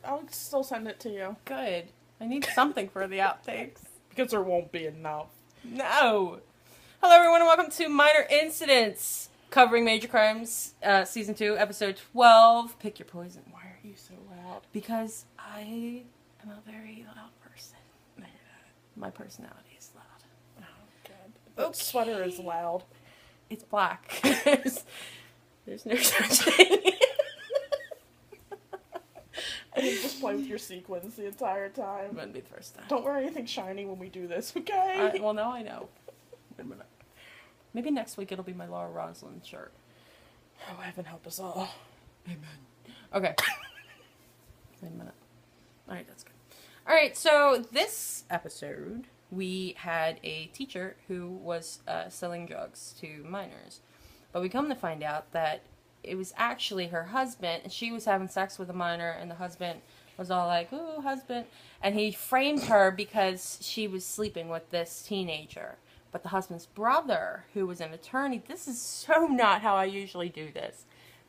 I'll still send it to you. Good. I need something for the outtakes. Because there won't be enough. No. Hello, everyone, and welcome to Minor Incidents, covering major crimes, season 2, episode 12. Pick your poison. Why are you so loud? Because I am a very loud person. My personality is loud. Oh, God. That sweater is loud. It's black. There's no such thing. I didn't just play with your sequins the entire time. Wouldn't be the first time. Don't wear anything shiny when we do this, okay? Well, now I know. Wait a minute. Maybe next week it'll be my Laura Roslin shirt. Oh, heaven help us all. Amen. Okay. Wait a minute. Alright, that's good. Alright, so this episode, we had a teacher who was selling drugs to minors. But we come to find out that it was actually her husband, and she was having sex with a minor, and the husband was all like, ooh, husband. And he framed her because she was sleeping with this teenager. But the husband's brother, who was an attorney, this is so not how I usually do this.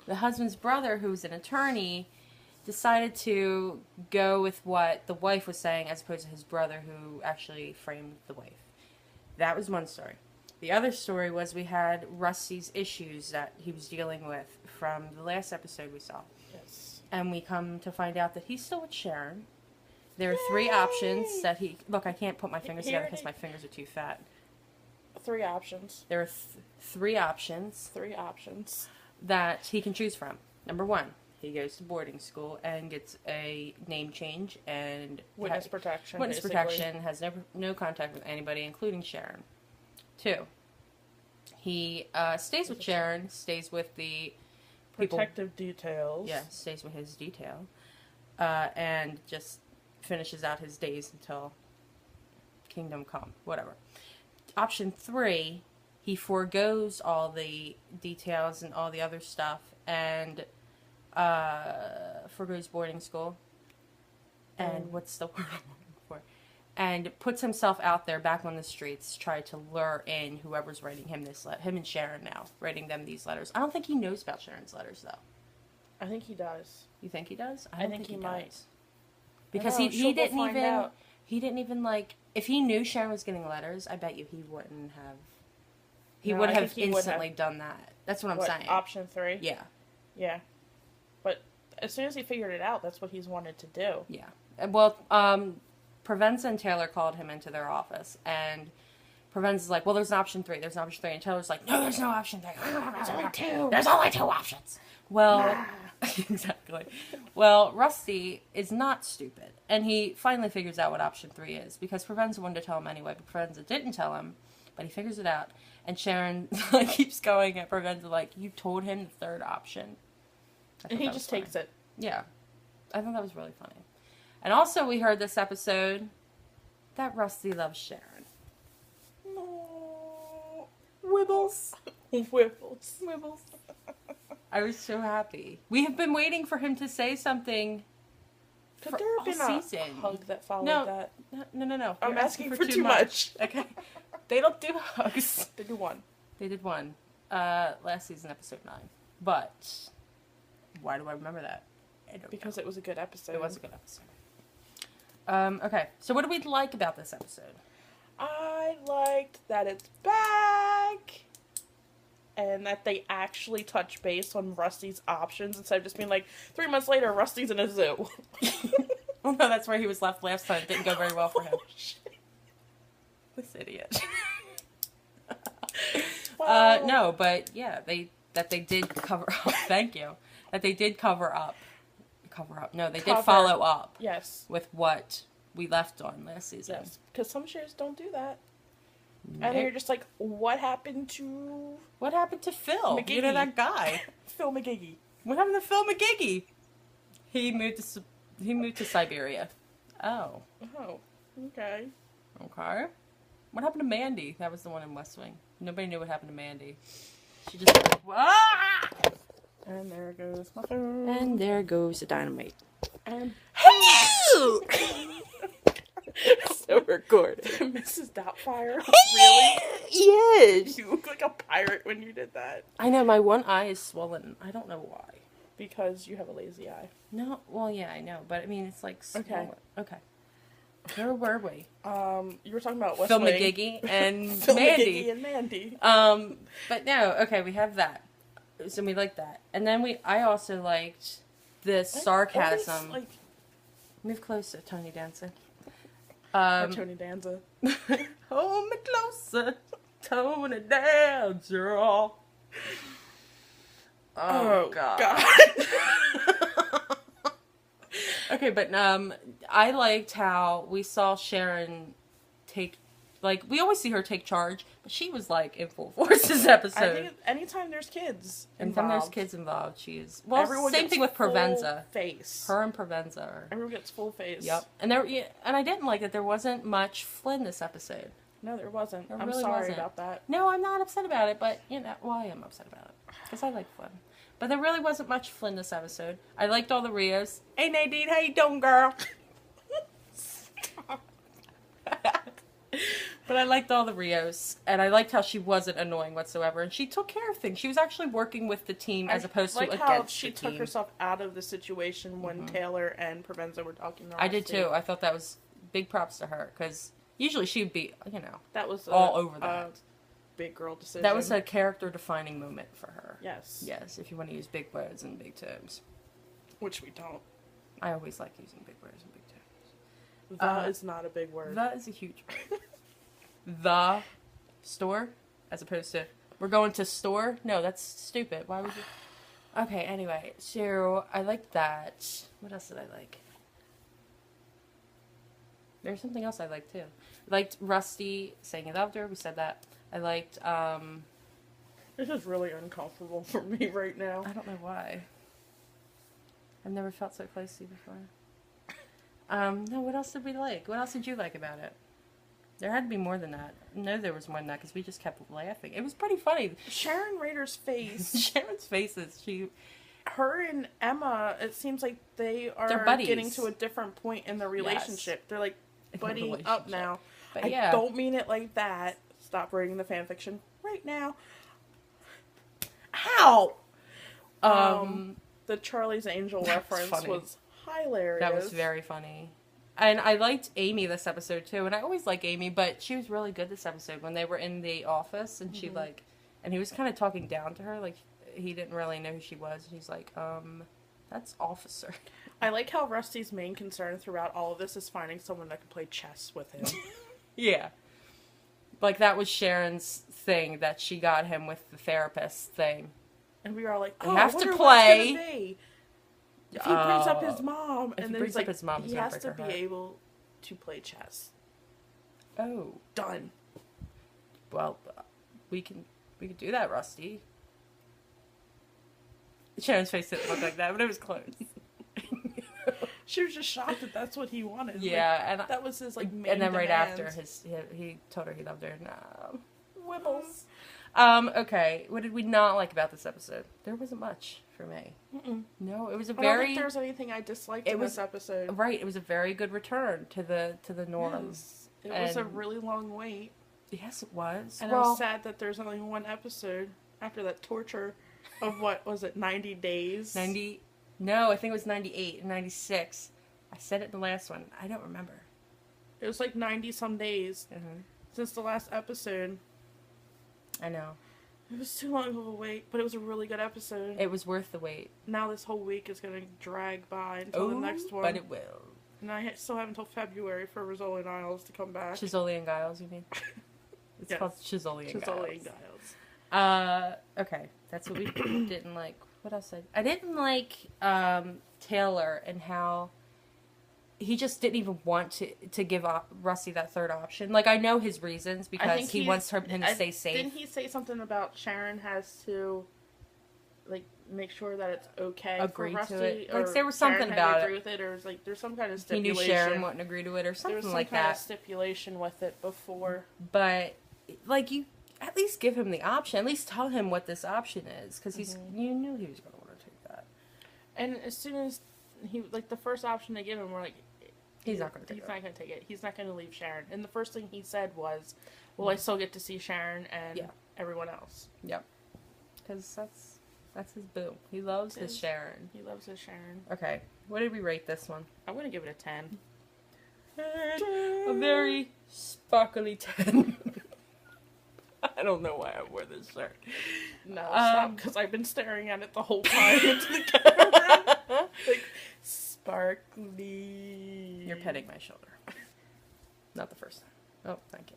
The husband's brother, who was an attorney, decided to go with what the wife was saying as opposed to his brother, who actually framed the wife. That was one story. The other story was we had Rusty's issues that he was dealing with from the last episode we saw. Yes. And we come to find out that he's still with Sharon. There are 3 options that he... Look, I can't put my fingers together because my fingers are too fat. 3 options. There are 3 options. 3 options. That he can choose from. Number 1, he goes to boarding school and gets a name change and... Witness protection, Witness basically. protection, has no contact with anybody, including Sharon. 2, he stays with Sharon, stays with the people... Protective details. Yeah, stays with his detail. And just finishes out his days until Kingdom Come. Whatever. Option 3, he forgoes all the details and all the other stuff and forgoes boarding school. And what's the word I'm looking for? And puts himself out there back on the streets, try to lure in whoever's writing him this letter. Him and Sharon now, writing them these letters. I don't think he knows about Sharon's letters, though. I think he does. You think he does? I think he might. Does. Because he didn't even, like, if he knew Sharon was getting letters, I bet you he wouldn't have, would have instantly done that. That's what I'm saying. Option 3? Yeah. Yeah. But as soon as he figured it out, that's what he's wanted to do. Yeah. Well, Provenza and Taylor called him into their office, and Provenza's like, well, there's an option 3, there's an option 3, and Taylor's like, no, there's no option 3. There's only 2. There's only 2 options. Well, exactly. Well, Rusty is not stupid, and he finally figures out what option 3 is, because Provenza wanted to tell him anyway, but Provenza didn't tell him, but he figures it out, and Sharon keeps going at Provenza like, you told him the 3rd option. And he just takes it. Yeah. I thought that was really funny. And also we heard this episode that Rusty loves Sharon. No. Wibbles. Wibbles. Wibbles. I was so happy. We have been waiting for him to say something Could there have been season. A hug that followed that? No. I'm asking for too much. Okay. They don't do hugs. They do one. They did one. Last season, episode 9. But why do I remember that? Because it was a good episode. It was a good episode. Okay, so what do we like about this episode? I liked that it's back, and that they actually touch base on Rusty's options instead of just being like, 3 months later, Rusty's in a zoo. Well, no, that's where he was left last time. It didn't go very well for him. Oh, shit. This idiot. Well, No, but yeah, they did cover up. Thank you. That they did cover up. No, they did follow up. Yes. With what we left on last season. Yes. Because some shows don't do that. Nick. And you're just like, what happened to Phil? McGiggy? You know that guy. Phil McGiggy. What happened to Phil McGiggy? He moved to Siberia. Oh. Oh. Okay. Okay. What happened to Mandy? That was the one in West Wing. Nobody knew what happened to Mandy. She just... Ah! And there goes my phone. And there goes the dynamite. And Hello! So recorded. Mrs. Doubtfire? Really? Yes! You look like a pirate when you did that. I know, my one eye is swollen. I don't know why. Because you have a lazy eye. No, well, yeah, I know, but I mean, it's like Okay. Okay. Where were we? You were talking about West Phil Wing. McGiggy and Phil Mandy. McGiggy and Mandy. But no, okay, we have that. So we like that, and then I also liked the sarcasm. Always, Move closer, Tony Danza. Tony Danza. Hold me closer, Tony Danza. Oh God. Okay, but I liked how we saw Sharon take, like, we always see her take charge, but she was like in full force this episode. I think anytime there's kids Anytime there's kids involved, she is. Well, everyone same gets thing with full Provenza. Face. Her and Provenza are. Everyone gets full face. Yep. And I didn't like that there wasn't much Flynn this episode. No, there wasn't. There I'm really sorry wasn't. about that. No, I'm not upset about it, but well, I am upset about it because I like Flynn. But there really wasn't much Flynn this episode. I liked all the Rios. Hey Nadine, how you doing, girl? But I liked all the Rios, and I liked how she wasn't annoying whatsoever, and she took care of things. She was actually working with the team as opposed to against how she the team. took herself out of the situation when Taylor and Provenza were talking to I did too. I thought that was big props to her, because usually she'd be, that was all over that. Big girl decision. That was a character-defining moment for her. Yes. Yes, if you want to use big words and big terms. Which we don't. I always like using big words and big terms. That is not a big word. That is a huge word. The store, as opposed to, we're going to store? No, that's stupid. Why would you? Okay, anyway, so I liked that. What else did I like? There's something else I liked too. I liked Rusty saying he loved her. We said that. I liked, This is really uncomfortable for me right now. I don't know why. I've never felt so close to you before. No, what else did we like? What else did you like about it? There had to be more than that. No, there was more than that because we just kept laughing. It was pretty funny. Sharon Rader's face. Sharon's faces. Her and Emma, it seems like they're buddies. getting to a different point in their relationship. Yes. They're like buddying up relationship. now. But I yeah. don't mean it like that. Stop reading the fanfiction right now. How? The Charlie's Angel reference funny. was hilarious. That was very funny. And I liked Amy this episode too. And I always like Amy, but she was really good this episode when they were in the office and she and he was kind of talking down to her. Like he didn't really know who she was. He's like, that's Officer. I like how Rusty's main concern throughout all of this is finding someone that can play chess with him. Yeah. Like that was Sharon's thing that she got him with the therapist thing. And we were all like, We oh, have I to wonder play. what's gonna be. If he brings up his mom, If and he then brings he's up like, his mom, he's he gonna has break to her be heart. able to play chess. Oh. Done. Well, we can do that, Rusty. Sharon's face didn't look like that, but it was close. She was just shocked that that's what he wanted. Yeah, like, and that was his main and then right demand. after he told her he loved her. No. Wibbles. Okay. What did we not like about this episode? There wasn't much for me. Mm-mm. No, it was a I don't very think there was anything I disliked in this episode. right. It was a very good return to the norm. Yes. It was a really long wait. Yes, it was. And I was sad that there's only one episode after that torture of what was it, 90 days? 90. No, I think it was 98 and 96. I said it in the last one. I don't remember. It was like 90 some days since the last episode. I know. It was too long of a wait, but it was a really good episode. It was worth the wait. Now this whole week is going to drag by until the next one. But it will. And I still have until February for Rizzoli and Isles to come back. Chisoli and Giles, you mean? It's Yes. called Chisoli and Rizzoli and Giles. Giles. Okay. That's what we didn't like. What else? I didn't like Taylor and how he just didn't even want to give Rusty that third option. Like, I know his reasons because he wants him to stay safe. Didn't he say something about Sharon has to, like, make sure that it's okay Agree for Rusty? to it. Or Like, there was something Sharon had about to it. agree with it, or like there's some kind of He stipulation. knew Sharon wouldn't agree to it or There something was some like kind that. of stipulation with it before. But, like, you at least give him the option. At least tell him what this option is. Because you knew he was going to want to take that. And as soon as he, like, the first option they give him, we're like, He's not going to take He's it. not going to take it. He's not going to leave Sharon. And the first thing he said was, well, I still get to see Sharon and everyone else. Yep. Because that's That's his boo. He loves his Sharon. He loves his Sharon. Okay, what did we rate this one? I'm gonna give it a 10. A very sparkly 10. I don't know why I wore this shirt. No, stop, because I've been staring at it the whole time into the camera. Like, sparkly. You're petting my shoulder. Not the first time. Oh, thank you.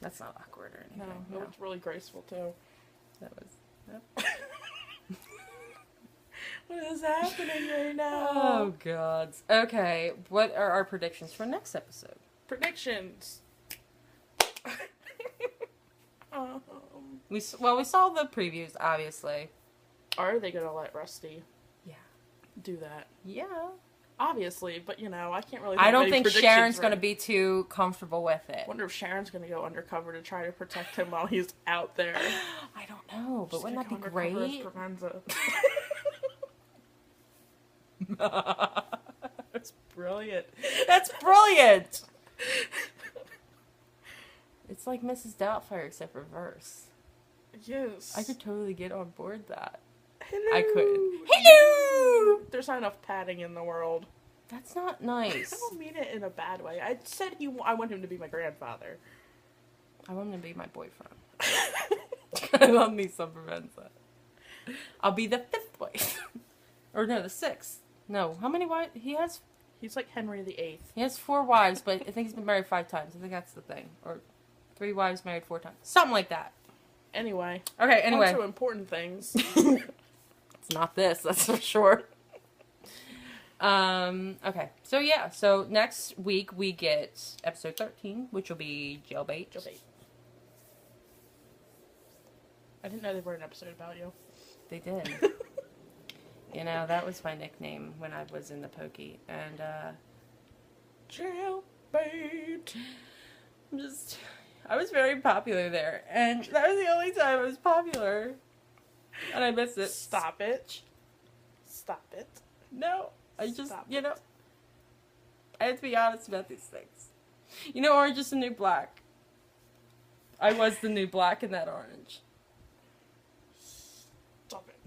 That's not awkward or anything. No, it's really graceful too. That was... Yep. What is happening right now? Oh, God. Okay, what are our predictions for next episode? Predictions. We saw the previews, obviously. Are they gonna let Rusty? Yeah. Do that? Yeah. Obviously, but I can't really. I don't think Sharon's gonna be too comfortable with it. I wonder if Sharon's gonna go undercover to try to protect him while he's out there. I don't know, but wouldn't that be great? That's brilliant. That's brilliant. It's like Mrs. Doubtfire except reverse. Yes. I could totally get on board that. Hello. I couldn't. Hello! There's not enough padding in the world. That's not nice. I don't mean it in a bad way. I said I want him to be my grandfather. I want him to be my boyfriend. I love me some Provenza. I'll be the 5th wife. Or no, the 6th. No, how many wives? He's like Henry VIII. He has 4 wives, but I think he's been married 5 times. I think that's the thing. Or 3 wives married 4 times. Something like that. Anyway. Okay, anyway. On to important things. It's not this, that's for sure. Okay. So next week we get episode 13, which will be Jailbait. I didn't know they were an episode about you. They did. That was my nickname when I was in the Pokey. And, Jailbait. I was very popular there. And that was the only time I was popular. And I miss it. Stop it. Stop it. No. I just, Stop I have to be honest about these things. Orange is the new black. I was the new black in that orange. Stop it.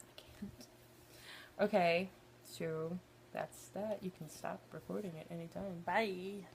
I can't. Okay, so that's that. You can stop recording at any time. Bye.